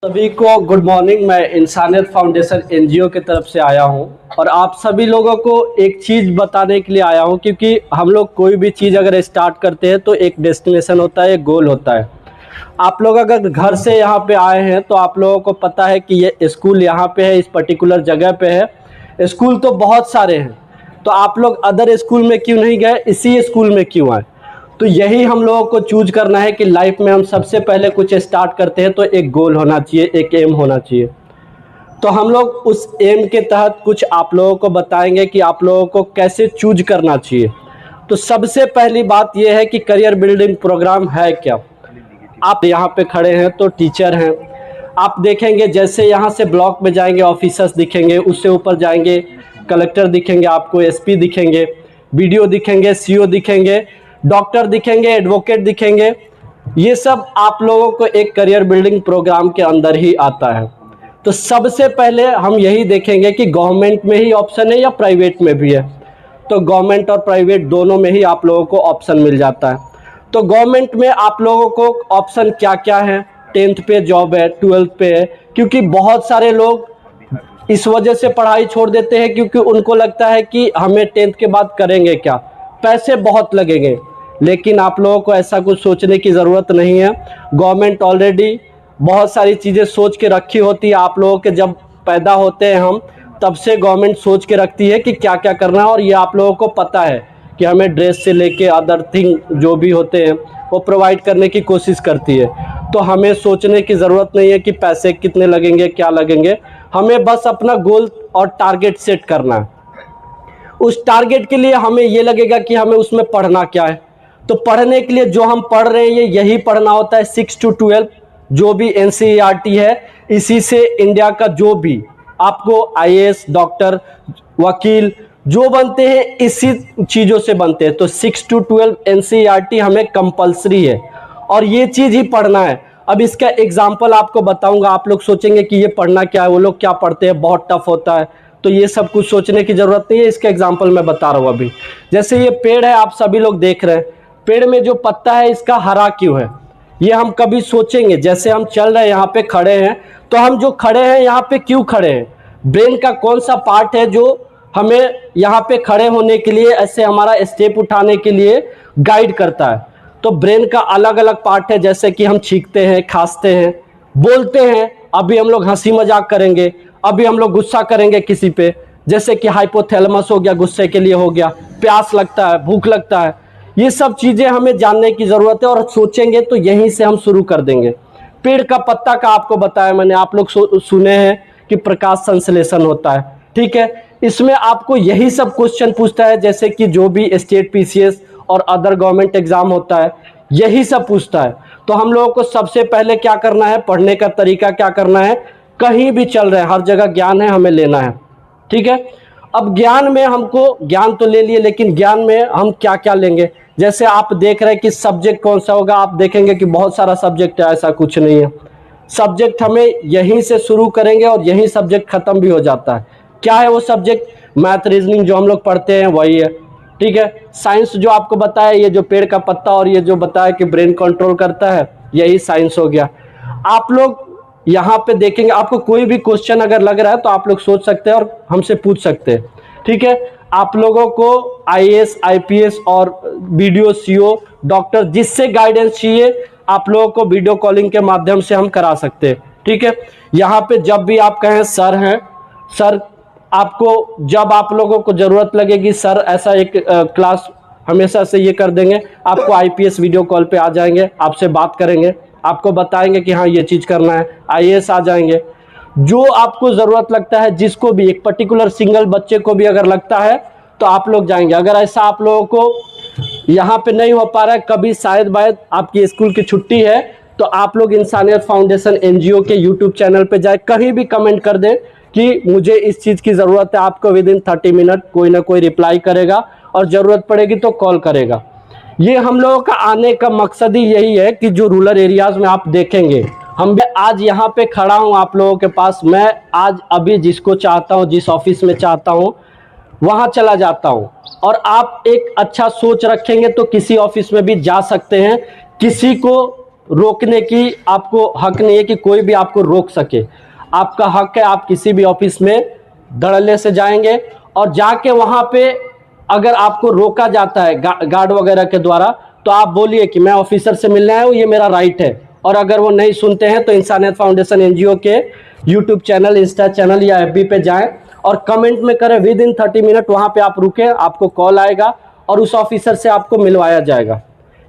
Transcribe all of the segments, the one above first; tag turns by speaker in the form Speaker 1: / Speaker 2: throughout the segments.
Speaker 1: सभी को good morning. मैं इंसानियत फाउंडेशन एनजीओ की तरफ से आया हूं और आप सभी लोगों को एक चीज़ बताने के लिए आया हूं, क्योंकि हम लोग कोई भी चीज़ अगर स्टार्ट करते हैं तो एक डेस्टिनेशन होता है, एक गोल होता है। आप लोग अगर घर से यहाँ पे आए हैं तो आप लोगों को पता है कि ये स्कूल यहाँ पे है, इस पर्टिकुलर जगह पे है। स्कूल तो बहुत सारे हैं, तो आप लोग अदर स्कूल में क्यों नहीं गए, इसी स्कूल में क्यों आए? तो यही हम लोगों को चूज करना है कि लाइफ में हम सबसे पहले कुछ स्टार्ट करते हैं तो एक गोल होना चाहिए, एक एम होना चाहिए। तो हम लोग उस एम के तहत कुछ आप लोगों को बताएंगे कि आप लोगों को कैसे चूज करना चाहिए। तो सबसे पहली बात यह है कि करियर बिल्डिंग प्रोग्राम है क्या। आप यहाँ पे खड़े हैं तो टीचर हैं। आप देखेंगे जैसे यहाँ से ब्लॉक में जाएंगे ऑफिसर्स दिखेंगे, उससे ऊपर जाएंगे कलेक्टर दिखेंगे, आपको एसपी दिखेंगे, बीडीओ दिखेंगे, सीओ दिखेंगे, डॉक्टर दिखेंगे, एडवोकेट दिखेंगे। ये सब आप लोगों को एक करियर बिल्डिंग प्रोग्राम के अंदर ही आता है। तो सबसे पहले हम यही देखेंगे कि गवर्नमेंट में ही ऑप्शन है या प्राइवेट में भी है। तो गवर्नमेंट और प्राइवेट दोनों में ही आप लोगों को ऑप्शन मिल जाता है। तो गवर्नमेंट में आप लोगों को ऑप्शन क्या क्या है, 10th पे जॉब है, 12th पे है। क्योंकि बहुत सारे लोग इस वजह से पढ़ाई छोड़ देते हैं क्योंकि उनको लगता है कि हमें 10th के बाद करेंगे क्या, पैसे बहुत लगेंगे। लेकिन आप लोगों को ऐसा कुछ सोचने की ज़रूरत नहीं है। गवर्नमेंट ऑलरेडी बहुत सारी चीज़ें सोच के रखी होती है। आप लोगों के जब पैदा होते हैं हम, तब से गवर्नमेंट सोच के रखती है कि क्या क्या करना है, और ये आप लोगों को पता है कि हमें ड्रेस से लेके अदर थिंग जो भी होते हैं वो प्रोवाइड करने की कोशिश करती है। तो हमें सोचने की ज़रूरत नहीं है कि पैसे कितने लगेंगे, क्या लगेंगे। हमें बस अपना गोल और टारगेट सेट करना है। उस टारगेट के लिए हमें ये लगेगा कि हमें उसमें पढ़ना क्या है। तो पढ़ने के लिए जो हम पढ़ रहे हैं ये यही पढ़ना होता है, 6 to 12 जो भी एनसीईआरटी है। इसी से इंडिया का जो भी आपको आईएएस, डॉक्टर, वकील जो बनते हैं इसी चीज़ों से बनते हैं। तो 6 to 12 एनसीईआरटी हमें कंपलसरी है और ये चीज़ ही पढ़ना है। अब इसका एग्जाम्पल आपको बताऊंगा। आप लोग सोचेंगे कि ये पढ़ना क्या है, वो लोग क्या पढ़ते हैं, बहुत टफ होता है। तो ये सब कुछ सोचने की ज़रूरत नहीं है। इसका एग्जाम्पल मैं बता रहा हूँ अभी। जैसे ये पेड़ है, आप सभी लोग देख रहे हैं, पेड़ में जो पत्ता है इसका हरा क्यों है, ये हम कभी सोचेंगे। जैसे हम चल रहे हैं, यहाँ पे खड़े हैं, तो हम जो खड़े हैं यहाँ पे क्यों खड़े हैं, ब्रेन का कौन सा पार्ट है जो हमें यहाँ पे खड़े होने के लिए, ऐसे हमारा स्टेप उठाने के लिए गाइड करता है। तो ब्रेन का अलग अलग पार्ट है, जैसे कि हम छींकते हैं, खांसते हैं, बोलते हैं। अभी हम लोग हंसी मजाक करेंगे, अभी हम लोग गुस्सा करेंगे किसी पे, जैसे कि हाइपोथैलेमस हो गया, गुस्से के लिए हो गया, प्यास लगता है, भूख लगता है। ये सब चीज़ें हमें जानने की ज़रूरत है और सोचेंगे तो यहीं से हम शुरू कर देंगे। पेड़ का पत्ता का आपको बताया मैंने, आप लोग सुने हैं कि प्रकाश संश्लेषण होता है, ठीक है। इसमें आपको यही सब क्वेश्चन पूछता है, जैसे कि जो भी स्टेट पीसीएस और अदर गवर्नमेंट एग्जाम होता है यही सब पूछता है। तो हम लोगों को सबसे पहले क्या करना है, पढ़ने का तरीका क्या करना है। कहीं भी चल रहे हैं, हर जगह ज्ञान है, हमें लेना है, ठीक है। अब ज्ञान में हमको, ज्ञान तो ले लिए, लेकिन ज्ञान में हम क्या क्या लेंगे। जैसे आप देख रहे हैं कि सब्जेक्ट कौन सा होगा, आप देखेंगे कि बहुत सारा सब्जेक्ट है, ऐसा कुछ नहीं है। सब्जेक्ट हमें यहीं से शुरू करेंगे और यहीं सब्जेक्ट खत्म भी हो जाता है। क्या है वो सब्जेक्ट, मैथ, रीजनिंग जो हम लोग पढ़ते हैं वही है, ठीक है। साइंस जो आपको बताया, ये जो पेड़ का पत्ता और ये जो बताया कि ब्रेन कंट्रोल करता है, यही साइंस हो गया। आप लोग यहाँ पे देखेंगे, आपको कोई भी क्वेश्चन अगर लग रहा है तो आप लोग सोच सकते हैं और हमसे पूछ सकते हैं, ठीक है। आप लोगों को आईएएस, आईपीएस और बीडीओ, सीओ, डॉक्टर जिससे गाइडेंस चाहिए आप लोगों को वीडियो कॉलिंग के माध्यम से हम करा सकते हैं, ठीक है। यहाँ पे जब भी आप कहें सर हैं, सर, आपको जब आप लोगों को ज़रूरत लगेगी सर, ऐसा एक क्लास हमेशा से ये कर देंगे। आपको आईपीएस वीडियो कॉल पे आ जाएंगे, आपसे बात करेंगे, आपको बताएंगे कि हाँ ये चीज़ करना है। आईएएस आ जाएंगे। जो आपको ज़रूरत लगता है, जिसको भी, एक पर्टिकुलर सिंगल बच्चे को भी अगर लगता है तो आप लोग जाएंगे। अगर ऐसा आप लोगों को यहाँ पे नहीं हो पा रहा है, कभी शायद बायद आपकी स्कूल की छुट्टी है, तो आप लोग इंसानियत फाउंडेशन एनजीओ के यूट्यूब चैनल पे जाए, कहीं भी कमेंट कर दें कि मुझे इस चीज़ की ज़रूरत है। आपको विदिन 30 मिनट कोई ना कोई रिप्लाई करेगा और ज़रूरत पड़ेगी तो कॉल करेगा। ये हम लोगों का आने का मकसद ही यही है कि जो रूरल एरियाज़ में आप देखेंगे, हम भी आज यहाँ पे खड़ा हूँ आप लोगों के पास। मैं आज अभी जिसको चाहता हूँ, जिस ऑफिस में चाहता हूँ वहाँ चला जाता हूँ। और आप एक अच्छा सोच रखेंगे तो किसी ऑफिस में भी जा सकते हैं। किसी को रोकने की आपको हक नहीं है कि कोई भी आपको रोक सके। आपका हक है, आप किसी भी ऑफिस में धड़ल्ले से जाएंगे और जाके वहाँ पे अगर आपको रोका जाता है गार्ड वगैरह के द्वारा, तो आप बोलिए कि मैं ऑफिसर से मिलने आया हूँ, ये मेरा राइट है। और अगर वो नहीं सुनते हैं तो इंसानियत फाउंडेशन एनजीओ के यूट्यूब चैनल, इंस्टा चैनल या एफबी पे जाएं और कमेंट में करें विद इन 30 मिनट, वहाँ पे आप रुके, आपको कॉल आएगा और उस ऑफिसर से आपको मिलवाया जाएगा।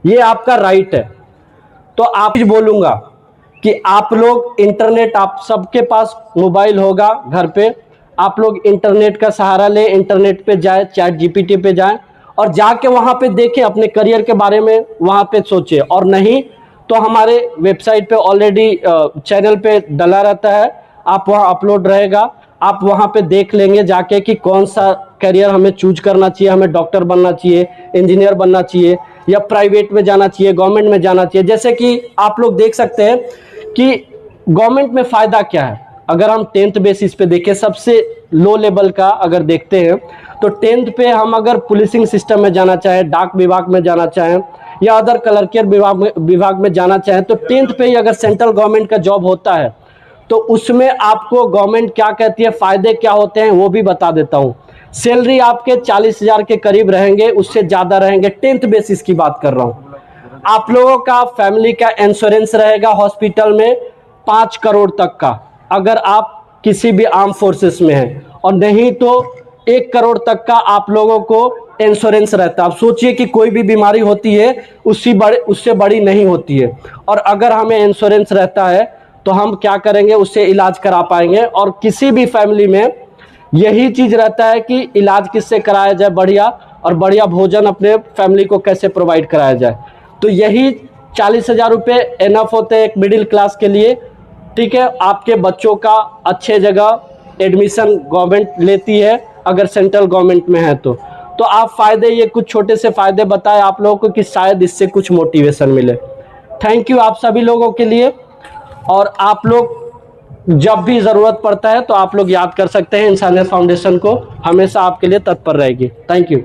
Speaker 1: ये आपका राइट है। तो आप बोलूँगा कि आप लोग इंटरनेट, आप सबके पास मोबाइल होगा घर पे, आप लोग इंटरनेट का सहारा लें, इंटरनेट पे जाए, चैट जीपीटी पे जाएं और जाके वहाँ पे देखें, अपने करियर के बारे में वहाँ पे सोचें। और नहीं तो हमारे वेबसाइट पे ऑलरेडी चैनल पे डला रहता है, आप वहाँ अपलोड रहेगा, आप वहाँ पे देख लेंगे जाके कि कौन सा करियर हमें चूज करना चाहिए। हमें डॉक्टर बनना चाहिए, इंजीनियर बनना चाहिए, या प्राइवेट में जाना चाहिए, गवर्नमेंट में जाना चाहिए। जैसे कि आप लोग देख सकते हैं कि गवर्नमेंट में फ़ायदा क्या है। अगर हम 10th बेसिस पे देखें, सबसे लो लेवल का अगर देखते हैं तो 10th पे हम अगर पुलिसिंग सिस्टम में जाना चाहें, डाक विभाग में जाना चाहें या अदर क्लर्कियर विभाग में जाना चाहें, तो 10th पे ही अगर सेंट्रल गवर्नमेंट का जॉब होता है तो उसमें आपको गवर्नमेंट क्या कहती है, फ़ायदे क्या होते हैं, वो भी बता देता हूँ। सैलरी आपके 40,000 के करीब रहेंगे, उससे ज़्यादा रहेंगे। 10th बेसिस की बात कर रहा हूँ। आप लोगों का फैमिली का इंश्योरेंस रहेगा हॉस्पिटल में 5 करोड़ तक का, अगर आप किसी भी आर्म फोर्सेस में हैं, और नहीं तो 1 करोड़ तक का आप लोगों को इंश्योरेंस रहता है। आप सोचिए कि कोई भी बीमारी होती है उससे बड़ी नहीं होती है, और अगर हमें इंश्योरेंस रहता है तो हम क्या करेंगे, उससे इलाज करा पाएंगे। और किसी भी फैमिली में यही चीज़ रहता है कि इलाज किससे कराया जाए बढ़िया, और बढ़िया भोजन अपने फैमिली को कैसे प्रोवाइड कराया जाए। तो यही 40,000 रुपये इनफ होते हैं एक मिडिल क्लास के लिए। ठीक है, आपके बच्चों का अच्छे जगह एडमिशन गवर्नमेंट लेती है अगर सेंट्रल गवर्नमेंट में है तो आप फ़ायदे, ये कुछ छोटे से फ़ायदे बताए आप लोगों को कि शायद इससे कुछ मोटिवेशन मिले। थैंक यू आप सभी लोगों के लिए। और आप लोग जब भी ज़रूरत पड़ता है तो आप लोग याद कर सकते हैं, इंसानियत फाउंडेशन को हमेशा आपके लिए तत्पर रहेगी। Thank you.